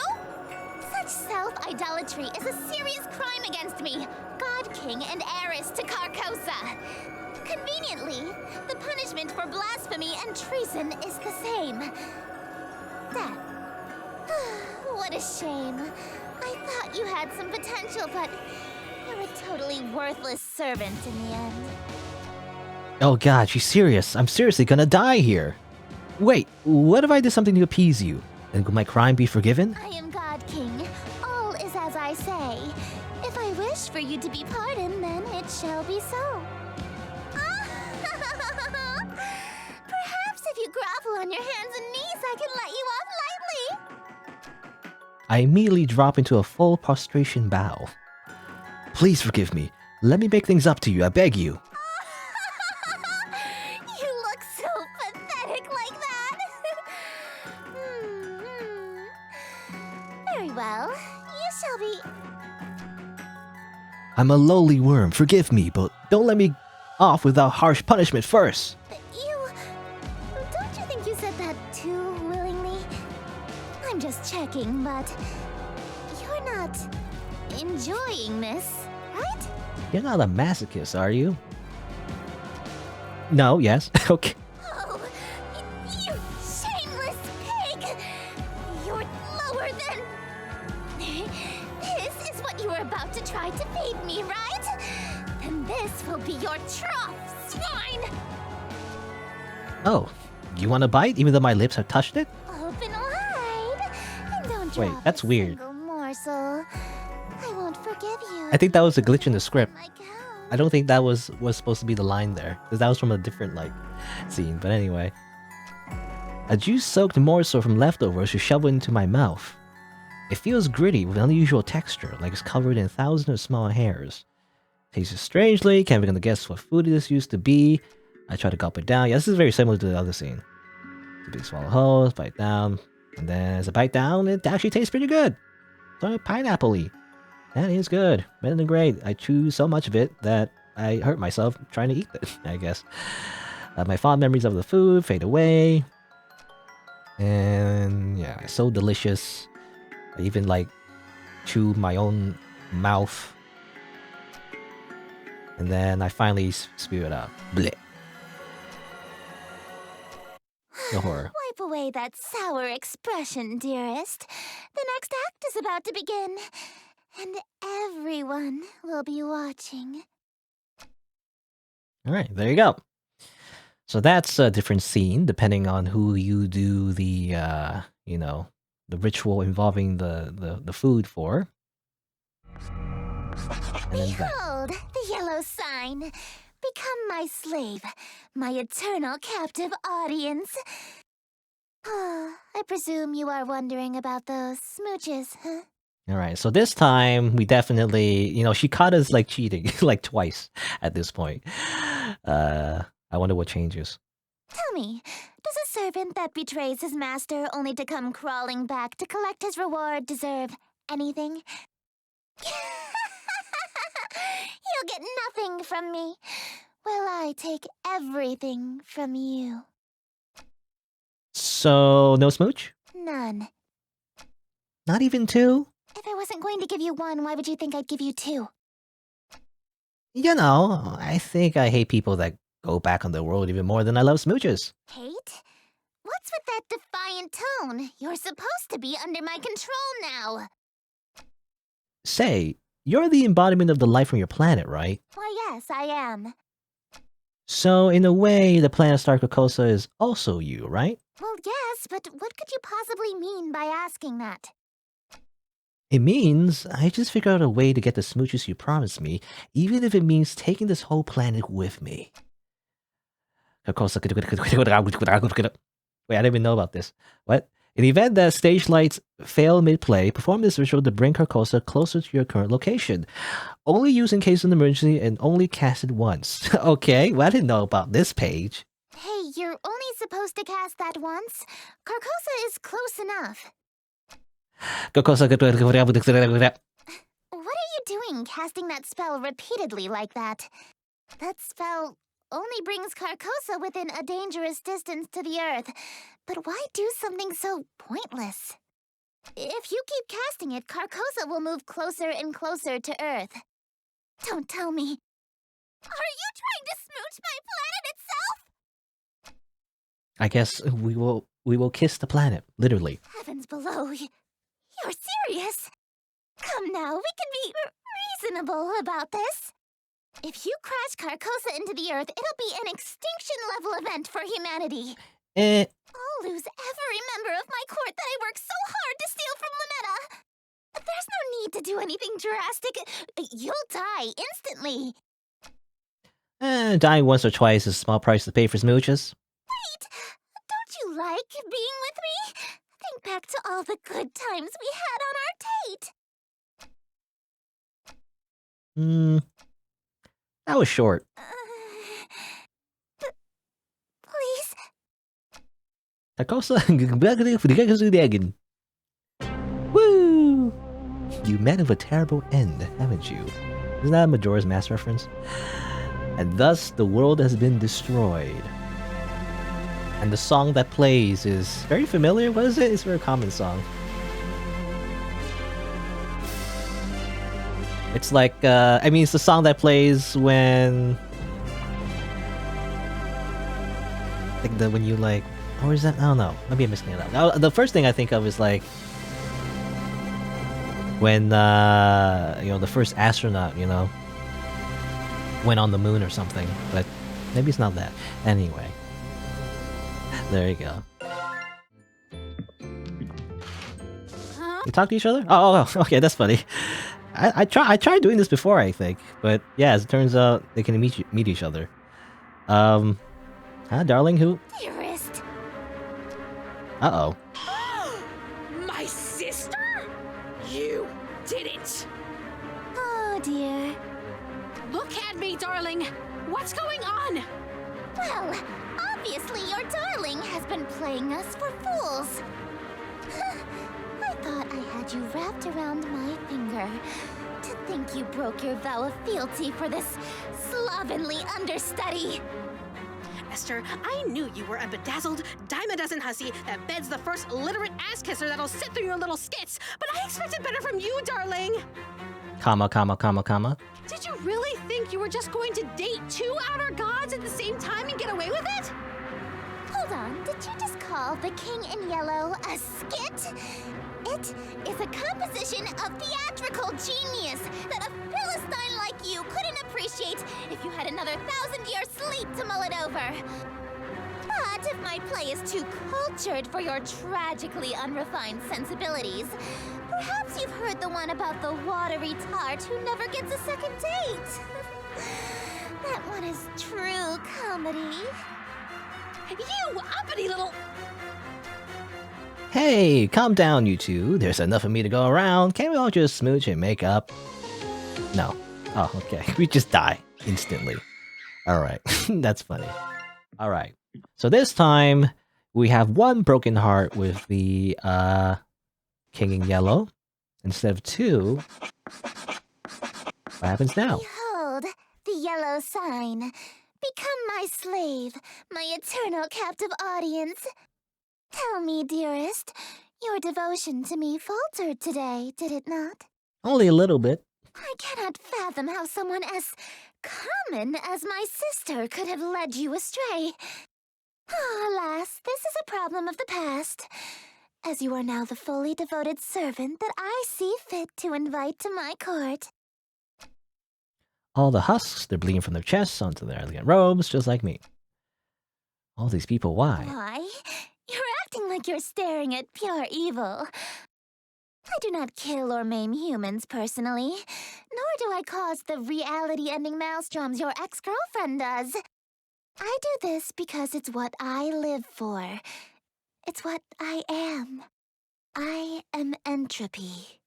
Such self-idolatry is a serious crime against me, God King and heiress to Carcosa. Conveniently, the punishment for blasphemy and treason is the same. Death. What a shame. I thought you had some potential, but you're a totally worthless servant in the end. Oh god, she's serious. I'm seriously gonna die here. Wait, what if I did something to appease you? And will my crime be forgiven? I am God King. All is as I say. If I wish for you to be pardoned, then it shall be so. Perhaps if you grovel on your hands and knees, I can let you off lightly. I immediately drop into a full prostration bow. Please forgive me. Let me make things up to you, I beg you. You look so pathetic like that. Very well. You shall be... I'm a lowly worm, forgive me, but don't let me off without harsh punishment first. Don't you think you said that too willingly? I'm just checking, but... You're not... enjoying this, right? You're not a masochist, are you? No, yes, okay. Oh, you shameless pig! You're lower than... This is what you were about to try to feed me, right? Then this will be your trough, swine! Oh, you want a bite even though my lips have touched it? Open wide, and don't Wait, drop that's a weird. single morsel. I won't forgive you. I think that was a glitch in the script. My gown. I don't think that was supposed to be the line there, because that was from a different, like, scene. But anyway. A juice-soaked morsel from leftovers to shovel into my mouth. It feels gritty with unusual texture, like it's covered in thousands of small hairs. Tastes strangely, can't begin to guess what food this used to be. I try to gulp it down. Yeah, this is very similar to the other scene. It's a big swallow whole, bite down, and then as I bite down, it actually tastes pretty good. So pineapple-y. That is good. Better than great. I chew so much of it that I hurt myself trying to eat it, I guess. My fond memories of the food fade away. And yeah, it's so delicious. I even like chew my own mouth. And then I finally spew it out. Blech. No horror. Wipe away that sour expression, dearest. The next act is about to begin. And everyone will be watching. Alright, there you go. So that's a different scene, depending on who you do the, you know, the ritual involving the food for. And then that. Behold, the yellow sign. Become my slave, my eternal captive audience. I presume you are wondering about those smooches, huh? Alright, so this time, we definitely, you know, she caught us, like, cheating, like, twice at this point. I wonder what changes. Tell me, does a servant that betrays his master only to come crawling back to collect his reward deserve anything? You'll get nothing from me, while I take everything from you. So, no smooch? None. Not even two? If I wasn't going to give you one, why would you think I'd give you two? You know, I think I hate people that go back on the world even more than I love smooches. Hate? What's with that defiant tone? You're supposed to be under my control now. Say, you're the embodiment of the life from your planet, right? Why, yes, I am. So, in a way, the planet Star Carcosa is also you, right? Well, yes, but what could you possibly mean by asking that? It means I just figured out a way to get the smooches you promised me, even if it means taking this whole planet with me. Wait, I didn't even know about this. What? In the event that stage lights fail mid-play, perform this ritual to bring Carcosa closer to your current location. Only use in case of an emergency and only cast it once. Okay, well I didn't know about this page. Hey, you're only supposed to cast that once. Carcosa is close enough. Carcosa... What are you doing casting that spell repeatedly like that? That spell only brings Carcosa within a dangerous distance to the earth. But why do something so pointless? If you keep casting it, Carcosa will move closer and closer to Earth. Don't tell me. Are you trying to smooch my planet itself? I guess we will kiss the planet, literally. Heavens below, you're serious? Come now, we can be reasonable about this. If you crash Carcosa into the earth, it'll be an extinction-level event for humanity. Eh, I'll lose every member of my court that I worked so hard to steal from Ln'eta. But there's no need to do anything drastic. You'll die instantly. dying once or twice is a small price to pay for smooches. Wait, don't you like being with me? Think back to all the good times we had on our date. That was short. Please? Takosa. Woo! You met with a terrible end, haven't you? Isn't that a Majora's Mask reference? And thus the world has been destroyed. And the song that plays is very familiar. What is it? It's a very common song. It's like, I mean, it's the song that plays when... like when you like... or is that? I don't know. Maybe I'm missing it out. The first thing I think of is like... when, you know, the first astronaut, you know, went on the moon or something. But maybe it's not that. Anyway. There you go. Huh? You talk to each other? Oh, okay, that's funny. I tried doing this before, I think, but yeah, as it turns out, they can meet each other. Huh, darling? Who? Dearest. Uh-oh. My sister? You did it! Oh, dear. Look at me, darling! What's going on? Well, obviously your darling has been playing us for fools. I thought I had you wrapped around my finger. To think you broke your vow of fealty for this slovenly understudy. Esther, I knew you were a bedazzled, dime-a-dozen hussy that beds the first literate ass-kisser that'll sit through your little skits, but I expected better from you, darling! Comma, comma, comma, comma. Did you really think you were just going to date two outer gods at the same time and get away with it? Hold on, did you just call the King in Yellow a skit? It is a composition of theatrical genius that a Philistine like you couldn't appreciate if you had another 1,000-year sleep to mull it over. But if my play is too cultured for your tragically unrefined sensibilities, perhaps you've heard the one about the watery tart who never gets a second date. That one is true comedy. You uppity little... Hey, calm down, you two. There's enough of me to go around. Can't we all just smooch and make up? No. Oh, okay. We just die instantly. Alright. That's funny. Alright. So this time, we have one broken heart with the, King in Yellow. Instead of two. What happens now? Behold, the yellow sign. Become my slave, my eternal captive audience. Tell me, dearest, your devotion to me faltered today, did it not? Only a little bit. I cannot fathom how someone as common as my sister could have led you astray. Alas, this is a problem of the past, as you are now the fully devoted servant that I see fit to invite to my court. All the husks, they're bleeding from their chests onto their elegant robes, just like me. All these people, why? Why? You're acting like you're staring at pure evil. I do not kill or maim humans personally, nor do I cause the reality-ending maelstroms your ex-girlfriend does. I do this because it's what I live for. It's what I am. I am entropy.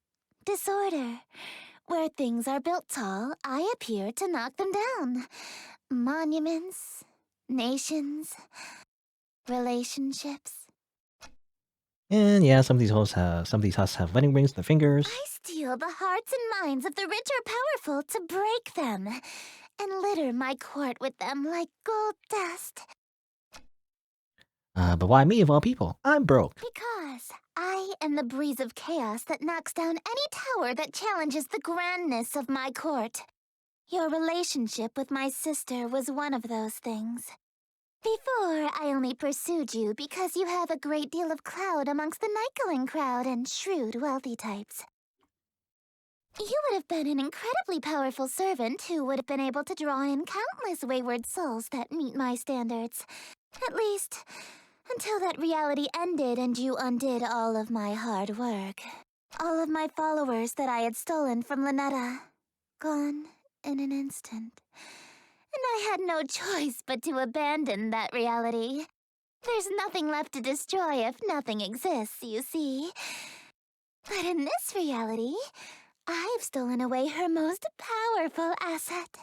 Disorder. Where things are built tall, I appear to knock them down. Monuments, nations, relationships. And yeah, some of these husks have wedding rings on their fingers. I steal the hearts and minds of the rich or powerful to break them, and litter my court with them like gold dust. But why me of all people? I'm broke. Because I am the breeze of chaos that knocks down any tower that challenges the grandness of my court. Your relationship with my sister was one of those things. Before, I only pursued you because you have a great deal of clout amongst the Nicolin crowd and shrewd, wealthy types. You would have been an incredibly powerful servant who would have been able to draw in countless wayward souls that meet my standards. At least, until that reality ended and you undid all of my hard work. All of my followers that I had stolen from Ln'eta. Gone in an instant. And I had no choice but to abandon that reality. There's nothing left to destroy if nothing exists, you see. But in this reality, I've stolen away her most powerful asset.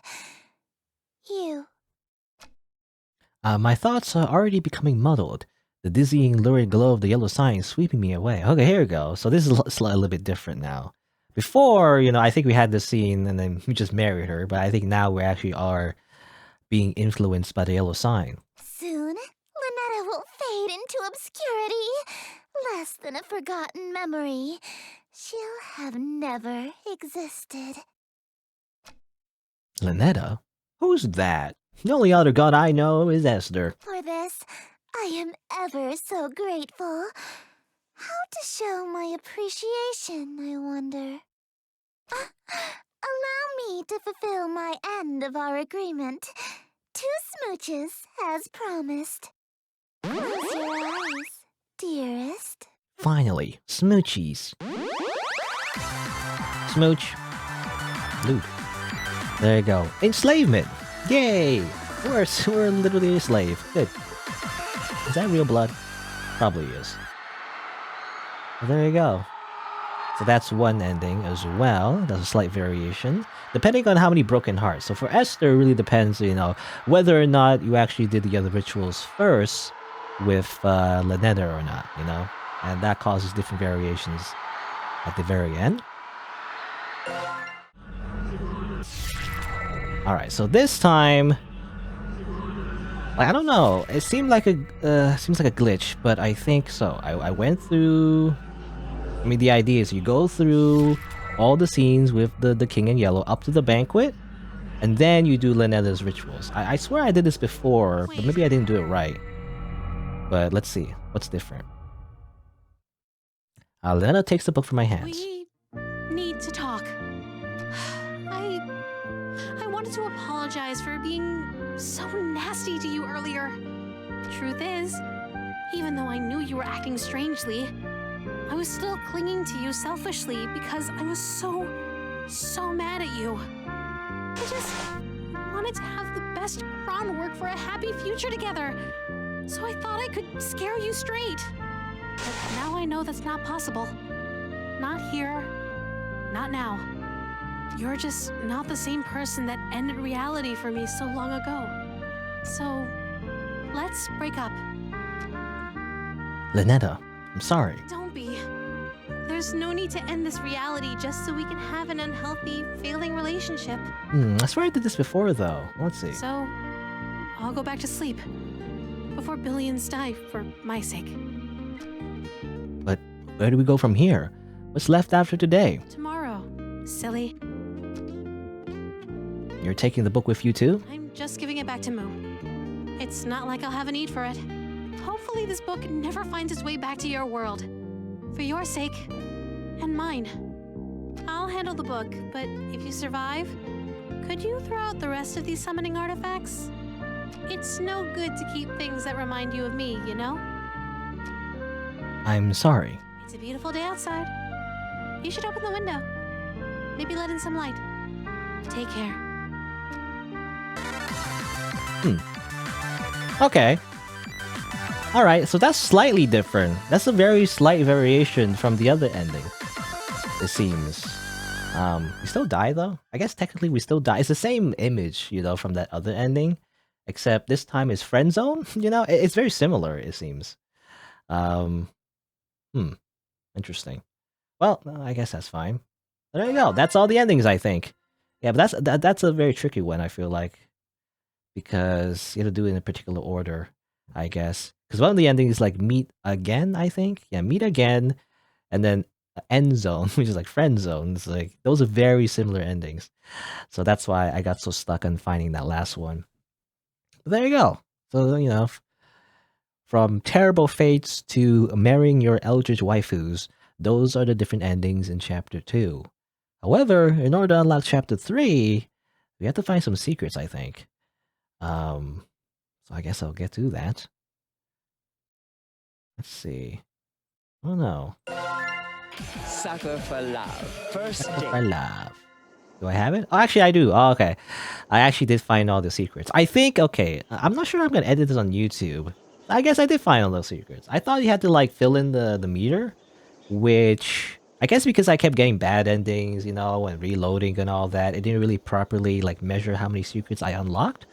You. My thoughts are already becoming muddled. The dizzying, lurid glow of the yellow sign sweeping me away. Okay, here we go. So this is a little bit different now. Before, I think we had this scene and then we just married her, but I think now we actually are being influenced by the yellow sign. Soon, Ln'eta will fade into obscurity. Less than a forgotten memory. She'll have never existed. Ln'eta? Who's that? The only other god I know is Esther. For this, I am ever so grateful. How to show my appreciation, I wonder. Allow me to fulfill my end of our agreement. 2 smooches, as promised. Close your eyes, dearest. Finally, smoochies. Smooch. Loot. There you go. Enslavement! Yay! We're literally a slave. Good. Is that real blood? Probably is. Well, there you go. So that's one ending as well. That's a slight variation. Depending on how many broken hearts. So for Esther, it really depends, whether or not you actually did the other rituals first with Ln'eta or not, And that causes different variations at the very end. Alright, so this time... I don't know. It seems like a glitch, but I think so. I went through... the idea is you go through all the scenes with the king in yellow up to the banquet, and then you do Ln'eta's rituals. I swear I did this before, but maybe I didn't do it right. But let's see. What's different? Ln'eta takes the book from my hands. We need to talk. I wanted to apologize for being so nasty to you earlier. Truth is, even though I knew you were acting strangely, I was still clinging to you selfishly because I was so mad at you. I just wanted to have the best groundwork for a happy future together. So I thought I could scare you straight. But now I know that's not possible. Not here. Not now. You're just not the same person that ended reality for me so long ago. So, let's break up. Ln'eta, I'm sorry. Don't be. There's no need to end this reality just so we can have an unhealthy, failing relationship. I swear I did this before, though. Let's see. So, I'll go back to sleep. Before billions die, for my sake. But where do we go from here? What's left after today? Tomorrow, silly. You're taking the book with you too? I'm just giving it back to Moo. It's not like I'll have a need for it. Hopefully this book never finds its way back to your world. For your sake, and mine. I'll handle the book, but if you survive, could you throw out the rest of these summoning artifacts? It's no good to keep things that remind you of me, you know? I'm sorry. It's a beautiful day outside. You should open the window. Maybe let in some light. Take care. Okay. Alright, so that's slightly different. That's a very slight variation from the other ending, it seems. We still die though? I guess technically we still die. It's the same image, from that other ending. Except this time is friend zone, It's very similar, it seems. Interesting. Well, I guess that's fine. There you go. That's all the endings, I think. Yeah, but that's a very tricky one, I feel like. Because you have to do it in a particular order, I guess. Because one of the endings is like meet again, I think. Yeah, meet again, and then end zone, which is like friend zone. It's like those are very similar endings. So that's why I got so stuck on finding that last one. But there you go. So, from terrible fates to marrying your Eldritch waifus, those are the different endings in chapter 2. However, in order to unlock chapter 3, we have to find some secrets, I think. So I guess I'll get to that. Let's see. Oh no. Sucker for love. First For date. love. Do I have it? Oh, actually, I do. Oh, okay. I actually did find all the secrets. I think, okay, I'm not sure I'm going to edit this on YouTube. I guess I did find all those secrets. I thought you had to, like, fill in the meter, which I guess because I kept getting bad endings, you know, and reloading and all that, it didn't really properly, like, measure how many secrets I unlocked.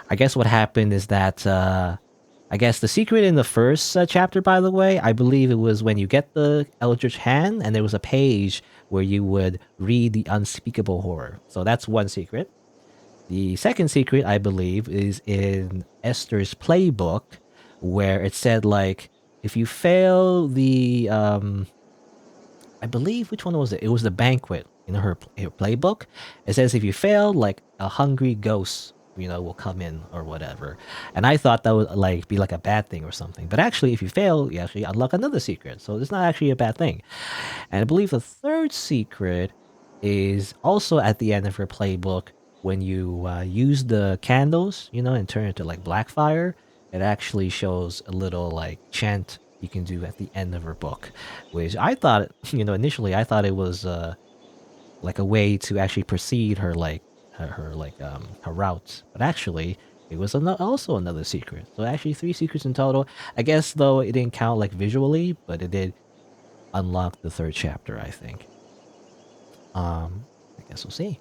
I guess what happened is that, I guess the secret in the first chapter, by the way, I believe it was when you get the Eldritch hand and there was a page where you would read the unspeakable horror. So that's one secret. The second secret, I believe, is in Esther's playbook, where it said, like, if you fail the, I believe, which one was it? It was the banquet in her playbook. It says if you fail, like, a hungry ghost, you know, will come in or whatever. And I thought that would, like, be like a bad thing or something. But actually, if you fail, you actually unlock another secret. So it's not actually a bad thing. And I believe the third secret is also at the end of her playbook. When you use the candles, you know, and turn it to, like, black fire, it actually shows a little, like, chant you can do at the end of her book, which I thought, you know, initially I thought it was like a way to actually proceed her, like, her routes, but actually it was also another secret. So actually 3 secrets in total. I guess though it didn't count, like, visually, but it did unlock the third chapter, I think. I guess we'll see.